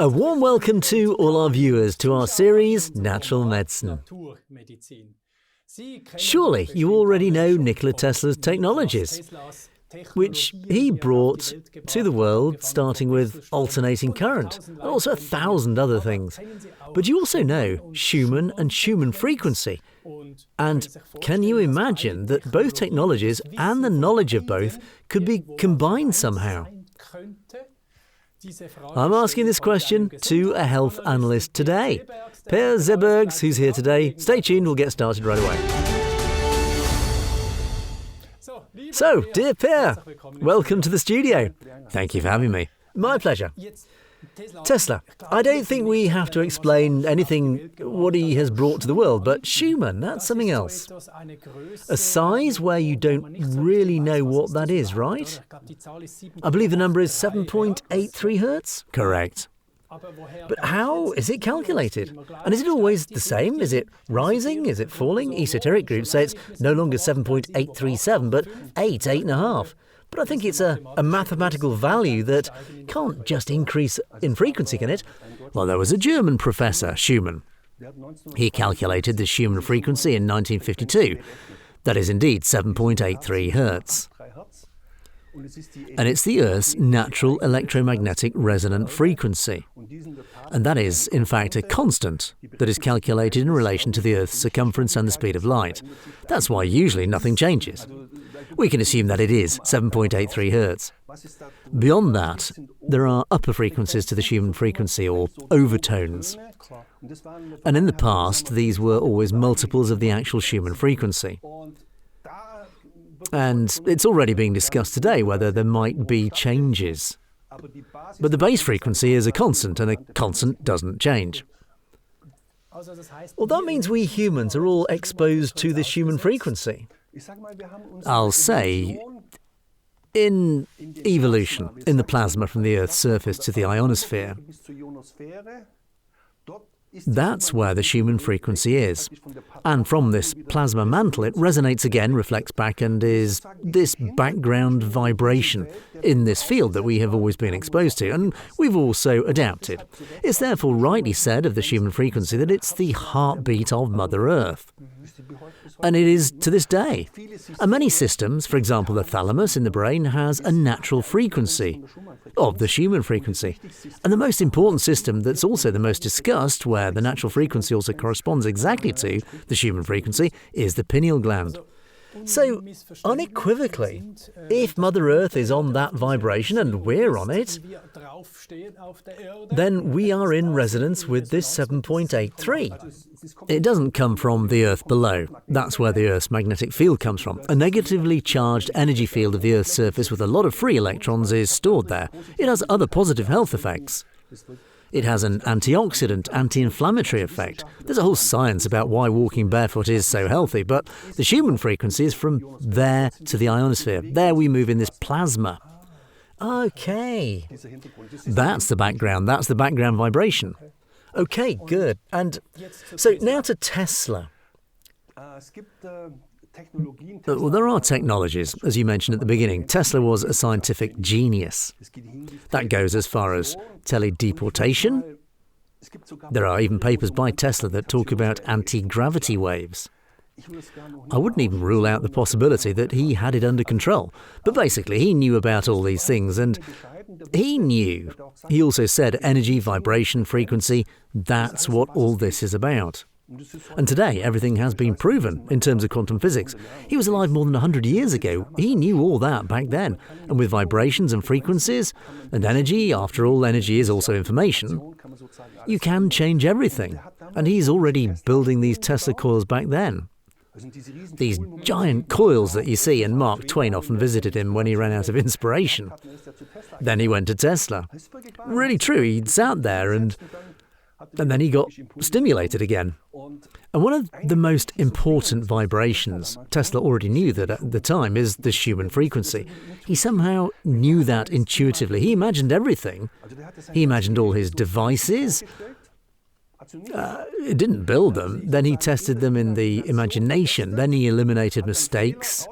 A warm welcome to all our viewers to our series, Natural Medicine. Surely you already know Nikola Tesla's technologies, which he brought to the world, starting with alternating current, and also 1,000 other things. But you also know Schumann and Schumann frequency. And can you imagine that both technologies and the knowledge of both could be combined somehow? I'm asking this question to a health analyst today, Per Zebergs, who's here today. Stay tuned, we'll get started right away. So, dear Per, welcome to the studio. Thank you for having me. My pleasure. Tesla, I don't think we have to explain anything what he has brought to the world, but Schumann, that's something else. A size where you don't really know what that is, right? I believe the number is 7.83 Hertz? Correct. But how is it calculated? And is it always the same? Is it rising? Is it falling? Esoteric groups say it's no longer 7.837, but 8.5. But I think it's a mathematical value that can't just increase in frequency, can it? Well, there was a German professor, Schumann. He calculated the Schumann frequency in 1952. That is indeed 7.83 Hertz. And it's the Earth's natural electromagnetic resonant frequency. And that is, in fact, a constant that is calculated in relation to the Earth's circumference and the speed of light. That's why usually nothing changes. We can assume that it is 7.83 Hertz. Beyond that, there are upper frequencies to the Schumann frequency, or overtones. And in the past, these were always multiples of the actual Schumann frequency. And it's already being discussed today whether there might be changes. But the base frequency is a constant, and a constant doesn't change. Well, that means we humans are all exposed to the Schumann frequency. I'll say, in evolution, in the plasma from the Earth's surface to the ionosphere, that's where the Schumann frequency is. And from this plasma mantle, it resonates again, reflects back, and is this background vibration in this field that we have always been exposed to, and we've also adapted. It's therefore rightly said of the Schumann frequency that it's the heartbeat of Mother Earth. And it is to this day. And many systems, for example the thalamus in the brain, has a natural frequency of the Schumann frequency. And the most important system that's also the most discussed, where the natural frequency also corresponds exactly to the Schumann frequency, is the pineal gland. So, unequivocally, if Mother Earth is on that vibration and we're on it, then we are in resonance with this 7.83. It doesn't come from the Earth below. That's where the Earth's magnetic field comes from. A negatively charged energy field of the Earth's surface with a lot of free electrons is stored there. It has other positive health effects. It has an antioxidant, anti-inflammatory effect. There's a whole science about why walking barefoot is so healthy, but the Schumann frequency is from there to the ionosphere. There we move in this plasma. Okay. That's the background vibration. Okay, good. And so now to Tesla. Well, there are technologies, as you mentioned at the beginning. Tesla was a scientific genius. That goes as far as teledeportation. There are even papers by Tesla that talk about anti-gravity waves. I wouldn't even rule out the possibility that he had it under control. But basically, he knew about all these things, and he knew. He also said energy, vibration, frequency, that's what all this is about. And today, everything has been proven in terms of quantum physics. He was alive more than 100 years ago. He knew all that back then. And with vibrations and frequencies and energy, after all, energy is also information, you can change everything. And he's already building these Tesla coils back then. These giant coils that you see, and Mark Twain often visited him when he ran out of inspiration. Then he went to Tesla. Really true, he sat there and then he got stimulated again. And one of the most important vibrations, Tesla already knew that at the time, is the Schumann frequency. He somehow knew that intuitively. He imagined everything. He imagined all his devices. He didn't build them. Then he tested them in the imagination. Then he eliminated mistakes,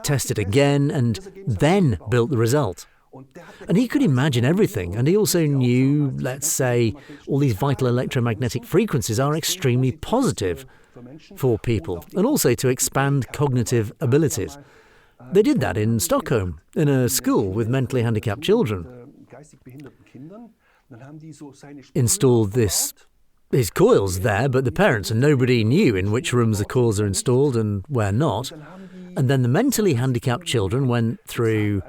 tested again, and then built the result. And he could imagine everything, and he also knew, let's say, all these vital electromagnetic frequencies are extremely positive for people, and also to expand cognitive abilities. They did that in Stockholm, in a school with mentally handicapped children. Installed his coils there, but the parents and nobody knew in which rooms the coils are installed and where not. And then the mentally handicapped children went through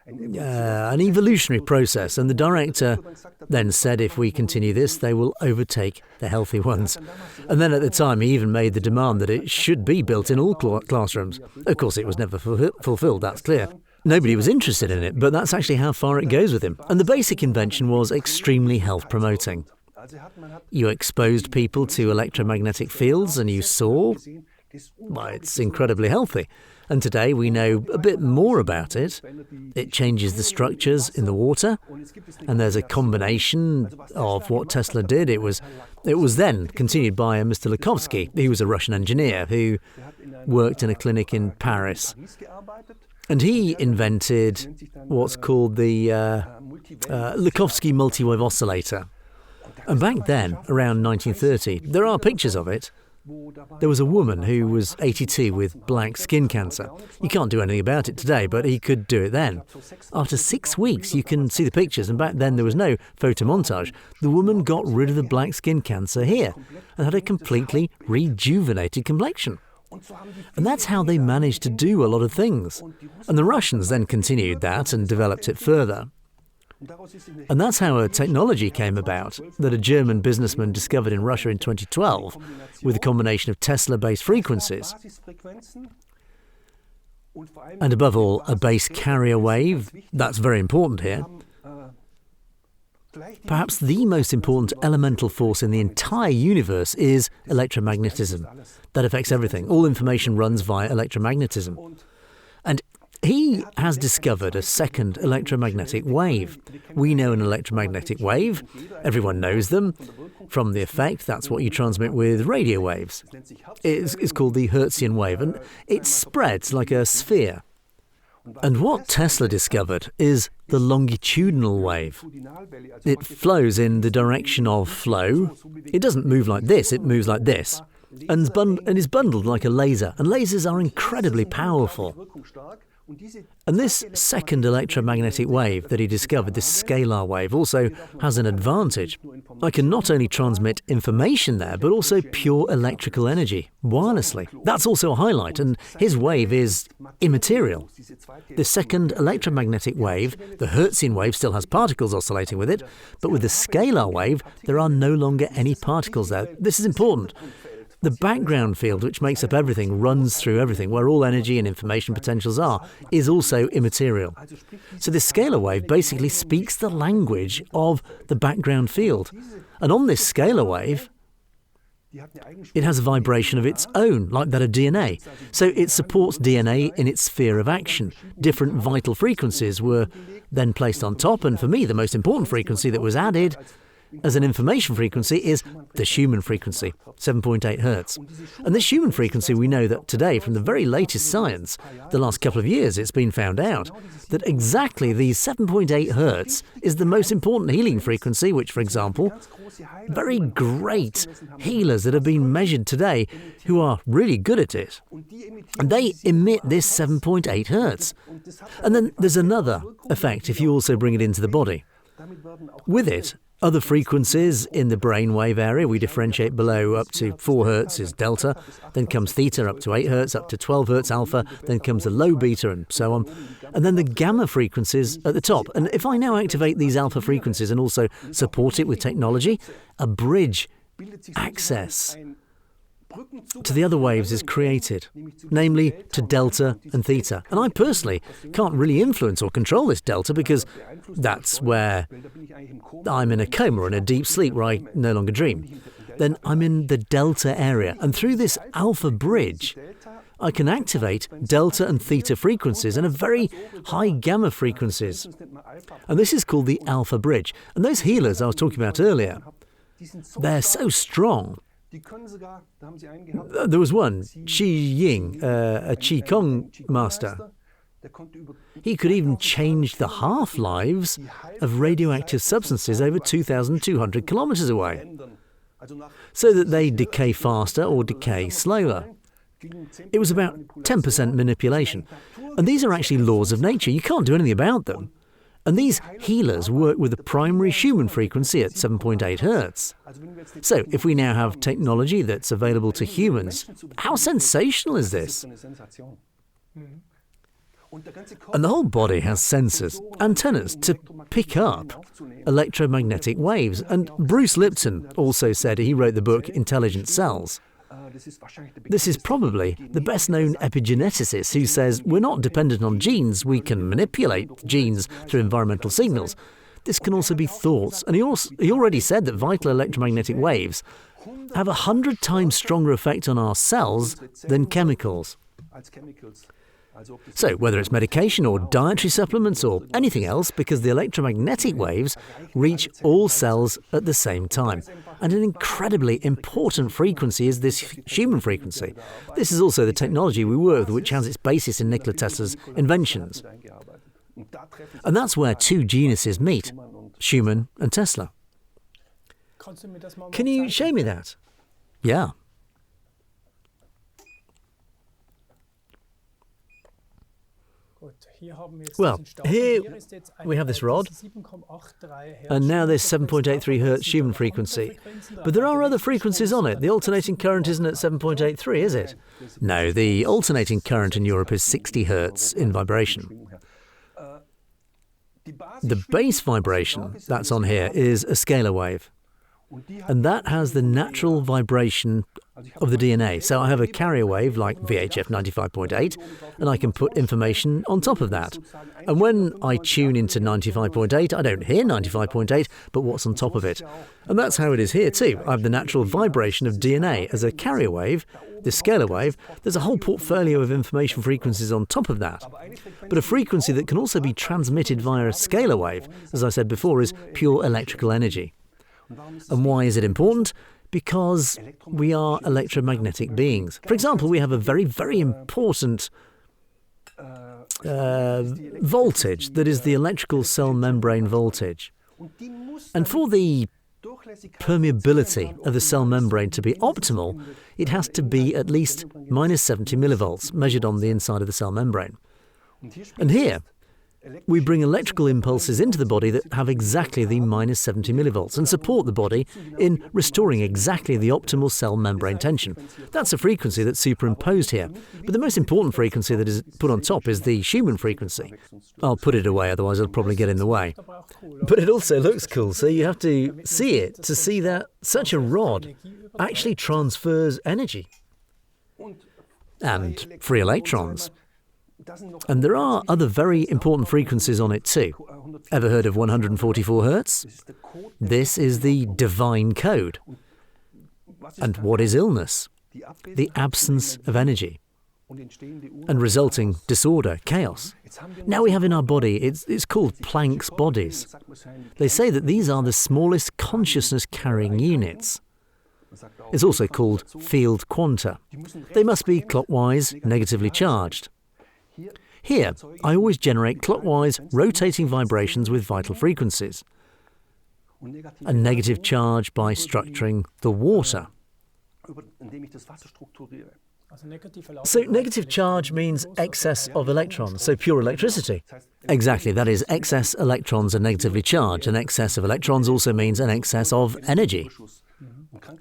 an evolutionary process, and the director then said if we continue this, they will overtake the healthy ones. And then at the time he even made the demand that it should be built in all classrooms. Of course it was never fulfilled, that's clear. Nobody was interested in it, but that's actually how far it goes with him. And the basic invention was extremely health promoting. You exposed people to electromagnetic fields and you saw, well, it's incredibly healthy. And today we know a bit more about it. It changes the structures in the water, and there's a combination of what Tesla did. It was then continued by a Mr. Likovsky. He was a Russian engineer who worked in a clinic in Paris. And he invented what's called the Likovsky multi-wave oscillator. And back then, around 1930, there are pictures of it. There was a woman who was 82 with black skin cancer. You can't do anything about it today, but he could do it then. After 6 weeks, you can see the pictures, and back then there was no photomontage. The woman got rid of the black skin cancer here and had a completely rejuvenated complexion. And that's how they managed to do a lot of things. And the Russians then continued that and developed it further. And that's how a technology came about that a German businessman discovered in Russia in 2012 with a combination of Tesla-based frequencies. And above all, a base carrier wave. That's very important here. Perhaps the most important elemental force in the entire universe is electromagnetism. That affects everything. All information runs via electromagnetism. And he has discovered a second electromagnetic wave. We know an electromagnetic wave. Everyone knows them. From the effect, that's what you transmit with radio waves. It's called the Hertzian wave, and it spreads like a sphere. And what Tesla discovered is the longitudinal wave. It flows in the direction of flow. It doesn't move like this, it moves like this. And is bundled like a laser. And lasers are incredibly powerful. And this second electromagnetic wave that he discovered, this scalar wave, also has an advantage. I can not only transmit information there, but also pure electrical energy, wirelessly. That's also a highlight, and his wave is immaterial. The second electromagnetic wave, the Hertzian wave, still has particles oscillating with it, but with the scalar wave, there are no longer any particles there. This is important. The background field, which makes up everything, runs through everything, where all energy and information potentials are, is also immaterial. So this scalar wave basically speaks the language of the background field. And on this scalar wave, it has a vibration of its own, like that of DNA. So it supports DNA in its sphere of action. Different vital frequencies were then placed on top, and for me, the most important frequency that was added as an information frequency is the Schumann frequency, 7.8 Hertz. And this Schumann frequency, we know that today, from the very latest science, the last couple of years, it's been found out that exactly the 7.8 Hertz is the most important healing frequency, which, for example, very great healers that have been measured today who are really good at it, and they emit this 7.8 Hertz. And then there's another effect if you also bring it into the body. With it, other frequencies in the brainwave area, we differentiate below up to 4 Hertz is delta, then comes theta up to 8 Hertz, up to 12 Hertz alpha, then comes the low beta and so on, and then the gamma frequencies at the top. And if I now activate these alpha frequencies and also support it with technology, a bridge access to the other waves is created, namely to delta and theta. And I personally can't really influence or control this delta because that's where I'm in a coma or in a deep sleep where I no longer dream. Then I'm in the delta area, and through this alpha bridge I can activate delta and theta frequencies and a very high gamma frequencies. And this is called the alpha bridge. And those healers I was talking about earlier, they're so strong. There was one, Qi Ying, a Qi Gong master. He could even change the half-lives of radioactive substances over 2,200 kilometers away, so that they decay faster or decay slower. It was about 10% manipulation. And these are actually laws of nature. You can't do anything about them. And these healers work with a primary Schumann frequency at 7.8 Hertz. So if we now have technology that's available to humans, how sensational is this? And the whole body has sensors, antennas, to pick up electromagnetic waves. And Bruce Lipton also said, he wrote the book Intelligent Cells. This is probably the best-known epigeneticist who says we're not dependent on genes, we can manipulate genes through environmental signals. This can also be thoughts. And he already said that vital electromagnetic waves have 100 times stronger effect on our cells than chemicals. So whether it's medication or dietary supplements or anything else, because the electromagnetic waves reach all cells at the same time. And an incredibly important frequency is this Schumann frequency. This is also the technology we work with, which has its basis in Nikola Tesla's inventions. And that's where two geniuses meet, Schumann and Tesla. Can you show me that? Yeah. Well, here we have this rod, and now this 7.83 Hz Schumann frequency. But there are other frequencies on it. The alternating current isn't at 7.83, is it? No, the alternating current in Europe is 60 Hz in vibration. The base vibration that's on here is a scalar wave, and that has the natural vibration of the DNA. So I have a carrier wave like VHF 95.8, and I can put information on top of that. And when I tune into 95.8, I don't hear 95.8, but what's on top of it. And that's how it is here too. I have the natural vibration of DNA as a carrier wave, this scalar wave. There's a whole portfolio of information frequencies on top of that. But a frequency that can also be transmitted via a scalar wave, as I said before, is pure electrical energy. And why is it important? Because we are electromagnetic beings. For example, we have a very, very important voltage that is the electrical cell membrane voltage. And for the permeability of the cell membrane to be optimal, it has to be at least minus 70 millivolts, measured on the inside of the cell membrane. And here, we bring electrical impulses into the body that have exactly the minus 70 millivolts and support the body in restoring exactly the optimal cell membrane tension. That's a frequency that's superimposed here. But the most important frequency that is put on top is the Schumann frequency. I'll put it away, otherwise it'll probably get in the way. But it also looks cool, so you have to see it to see that such a rod actually transfers energy and free electrons. And there are other very important frequencies on it too. Ever heard of 144 Hertz? This is the divine code. And what is illness? The absence of energy and resulting disorder, chaos. Now we have in our body, it's called Planck's bodies. They say that these are the smallest consciousness-carrying units. It's also called field quanta. They must be clockwise, negatively charged. Here, I always generate clockwise, rotating vibrations with vital frequencies. A negative charge by structuring the water. So negative charge means excess of electrons, so pure electricity. Exactly, that is, excess electrons are negatively charged, and excess of electrons also means an excess of energy.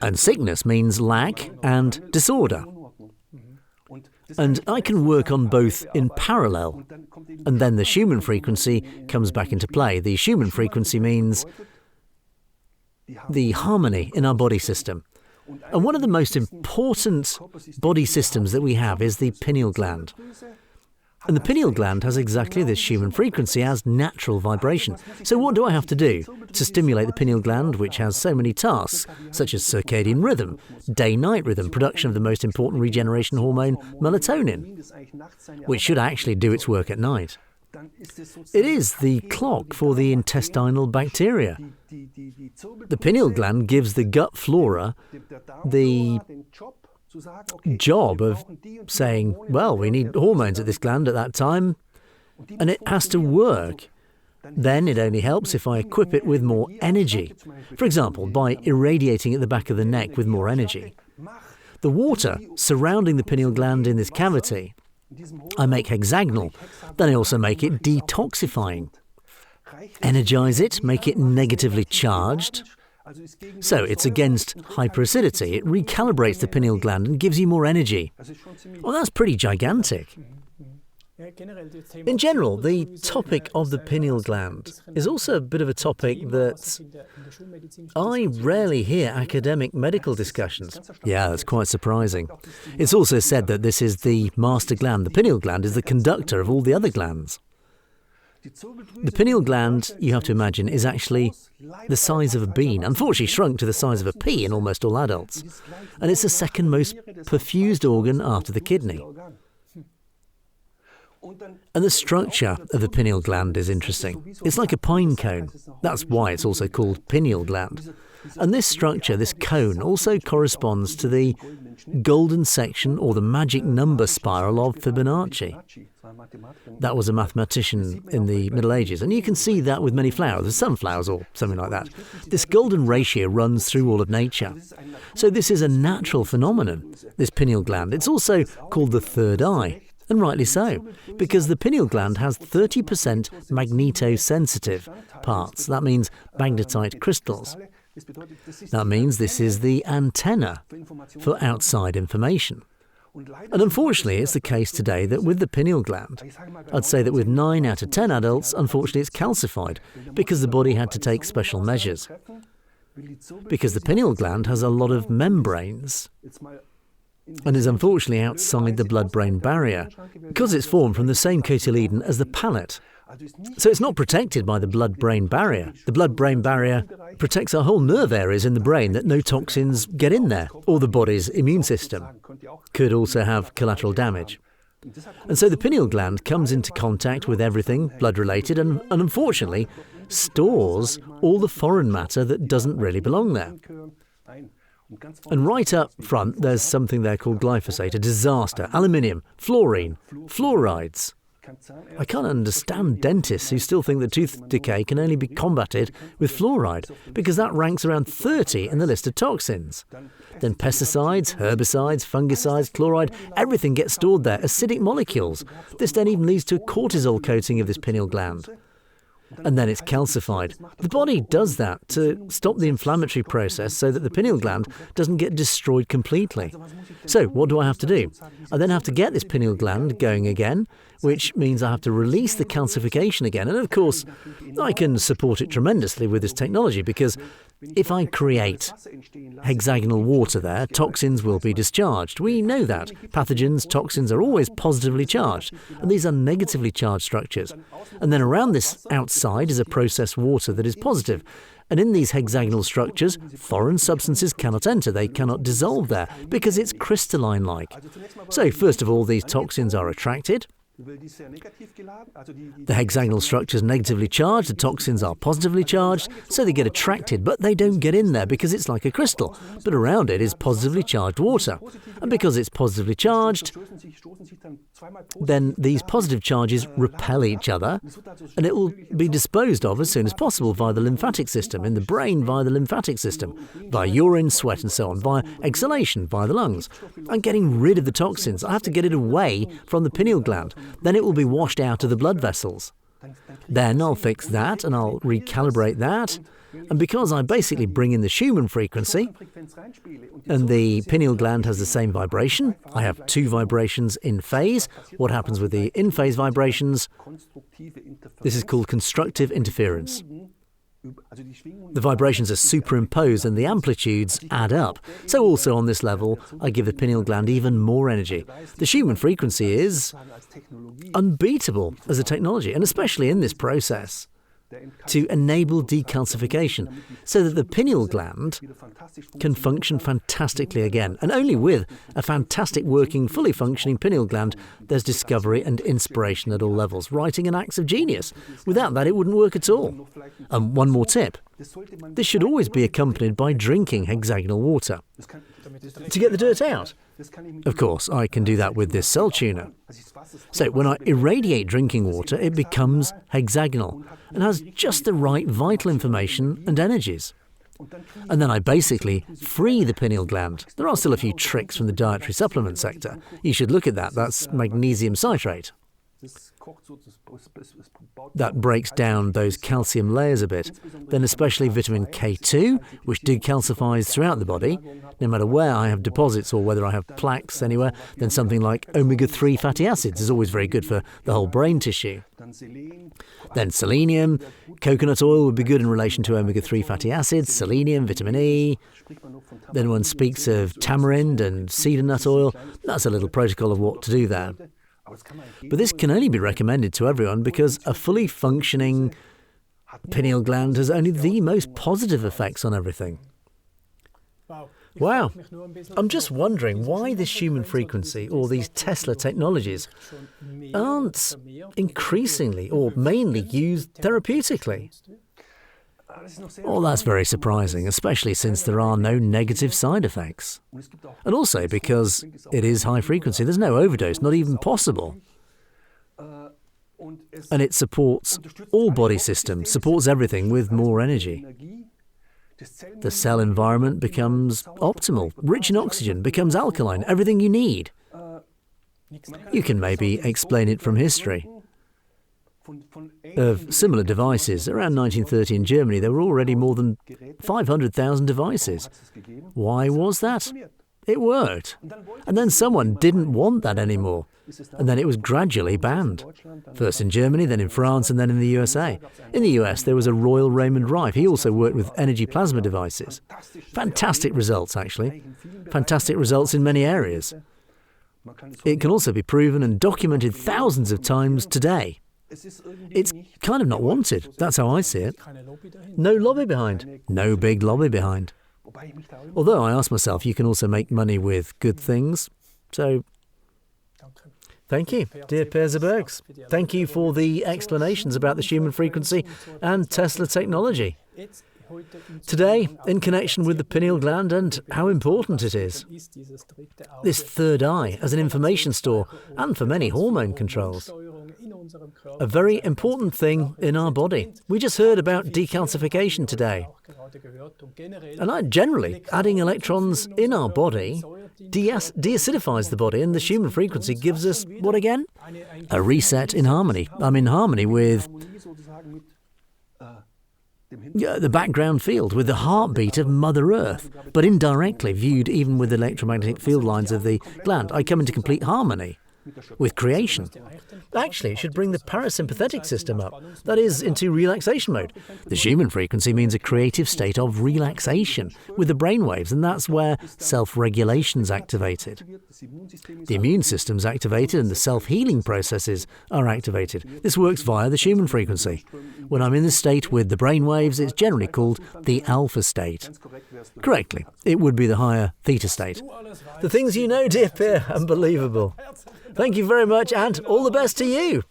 And sickness means lack and disorder. And I can work on both in parallel. And then the Schumann frequency comes back into play. The Schumann frequency means the harmony in our body system. And one of the most important body systems that we have is the pineal gland. And the pineal gland has exactly this Schumann frequency as natural vibration. So what do I have to do to stimulate the pineal gland, which has so many tasks, such as circadian rhythm, day-night rhythm, production of the most important regeneration hormone, melatonin, which should actually do its work at night? It is the clock for the intestinal bacteria. The pineal gland gives the gut flora the job of saying, well, we need hormones at this gland at that time, and it has to work. Then it only helps if I equip it with more energy. For example, by irradiating at the back of the neck with more energy. The water surrounding the pineal gland in this cavity, I make hexagonal, then I also make it detoxifying. Energize it, make it negatively charged. So it's against hyperacidity. It recalibrates the pineal gland and gives you more energy. Well, that's pretty gigantic. In general, the topic of the pineal gland is also a bit of a topic that I rarely hear academic medical discussions. Yeah, that's quite surprising. It's also said that this is the master gland. The pineal gland is the conductor of all the other glands. The pineal gland, you have to imagine, is actually the size of a bean, unfortunately shrunk to the size of a pea in almost all adults. And it's the second most perfused organ after the kidney. And the structure of the pineal gland is interesting. It's like a pine cone. That's why it's also called pineal gland. And this structure, this cone, also corresponds to the golden section or the magic number spiral of Fibonacci. That was a mathematician in the Middle Ages, and you can see that with many flowers, the sunflowers or something like that. This golden ratio runs through all of nature. So this is a natural phenomenon, this pineal gland. It's also called the third eye. And rightly so, because the pineal gland has 30% magnetosensitive parts. That means magnetite crystals. That means this is the antenna for outside information. And unfortunately, it's the case today that with the pineal gland, I'd say that with 9 out of 10 adults, unfortunately, it's calcified because the body had to take special measures. Because the pineal gland has a lot of membranes and is unfortunately outside the blood-brain barrier because it's formed from the same cotyledon as the palate. So it's not protected by the blood-brain barrier. The blood-brain barrier protects our whole nerve areas in the brain that no toxins get in there, or the body's immune system could also have collateral damage. And so the pineal gland comes into contact with everything blood-related and unfortunately stores all the foreign matter that doesn't really belong there. And right up front, there's something there called glyphosate, a disaster, aluminium, fluorine, fluorides. I can't understand dentists who still think that tooth decay can only be combated with fluoride, because that ranks around 30 in the list of toxins. Then pesticides, herbicides, fungicides, chloride, everything gets stored there, acidic molecules. This then even leads to a cortisol coating of this pineal gland. And then it's calcified. The body does that to stop the inflammatory process so that the pineal gland doesn't get destroyed completely. So what do I have to do? I then have to get this pineal gland going again, which means I have to release the calcification again. And of course, I can support it tremendously with this technology because if I create hexagonal water there, toxins will be discharged. We know that. Pathogens, toxins are always positively charged, and these are negatively charged structures. And then around this outside is a processed water that is positive. And in these hexagonal structures, foreign substances cannot enter. They cannot dissolve there because it's crystalline-like. So first of all, these toxins are attracted. The hexagonal structure is negatively charged, the toxins are positively charged, so they get attracted, but they don't get in there because it's like a crystal. But around it is positively charged water. And because it's positively charged, then these positive charges repel each other, and it will be disposed of as soon as possible via the lymphatic system, in the brain via the lymphatic system, via urine, sweat and so on, via exhalation, via the lungs. I'm getting rid of the toxins. I have to get it away from the pineal gland. Then it will be washed out of the blood vessels. Then I'll fix that and I'll recalibrate that. And because I basically bring in the Schumann frequency, and the pineal gland has the same vibration, I have 2 vibrations in phase. What happens with the in-phase vibrations? This is called constructive interference. The vibrations are superimposed and the amplitudes add up. So also on this level, I give the pineal gland even more energy. The Schumann frequency is unbeatable as a technology, and especially in this process, to enable decalcification so that the pineal gland can function fantastically again. And only with a fantastic working, fully functioning pineal gland, there's discovery and inspiration at all levels, writing and acts of genius. Without that, it wouldn't work at all. And one more tip. This should always be accompanied by drinking hexagonal water. to get the dirt out. Of course, I can do that with this cell tuner. So when I irradiate drinking water, it becomes hexagonal and has just the right vital information and energies. And then I basically free the pineal gland. There are still a few tricks from the dietary supplement sector. You should look at that. That's magnesium citrate. That breaks down those calcium layers a bit. Then especially vitamin K2, which decalcifies throughout the body. No matter where I have deposits or whether I have plaques anywhere, then something like omega-3 fatty acids is always very good for the whole brain tissue. Then selenium. Coconut oil would be good in relation to omega-3 fatty acids, selenium, vitamin E. Then one speaks of tamarind and cedar nut oil. That's a little protocol of what to do there. But this can only be recommended to everyone because a fully functioning pineal gland has only the most positive effects on everything. Wow. I'm just wondering why this Schumann frequency or these Tesla technologies aren't increasingly or mainly used therapeutically. Well, that's very surprising, especially since there are no negative side effects. And also because it is high frequency, there's no overdose, not even possible. And it supports all body systems, supports everything with more energy. The cell environment becomes optimal, rich in oxygen, becomes alkaline, everything you need. You can maybe explain it from history. Of similar devices, around 1930 in Germany, there were already more than 500,000 devices. Why was that? It worked. And then someone didn't want that anymore. And then it was gradually banned. First in Germany, then in France, and then in the USA. In the US, there was a Royal Raymond Rife. He also worked with energy plasma devices. Fantastic results, actually. Fantastic results in many areas. It can also be proven and documented thousands of times today. It's kind of not wanted. That's how I see it. No lobby behind. No big lobby behind. Although I ask myself, you can also make money with good things. So, thank you, dear Per Zebergs. Thank you for the explanations about the Schumann frequency and Tesla technology. Today, in connection with the pineal gland and how important it is. This third eye as an information store and for many hormone controls. A very important thing in our body. We just heard about decalcification today. And generally, adding electrons in our body deacidifies the body, and the Schumann frequency gives us, what again? A reset in harmony. I'm in harmony with the background field, with the heartbeat of Mother Earth, but indirectly viewed even with the electromagnetic field lines of the gland. I come into complete harmony with creation. Actually, it should bring the parasympathetic system up, that is, into relaxation mode. The Schumann frequency means a creative state of relaxation with the brainwaves, and that's where self-regulation's activated. The immune system's activated and the self-healing processes are activated. This works via the Schumann frequency. When I'm in this state with the brainwaves, it's generally called the alpha state. Correctly, it would be the higher theta state. The things you know, dear peer, unbelievable. Thank you very much and all the best to you.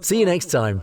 See you next time.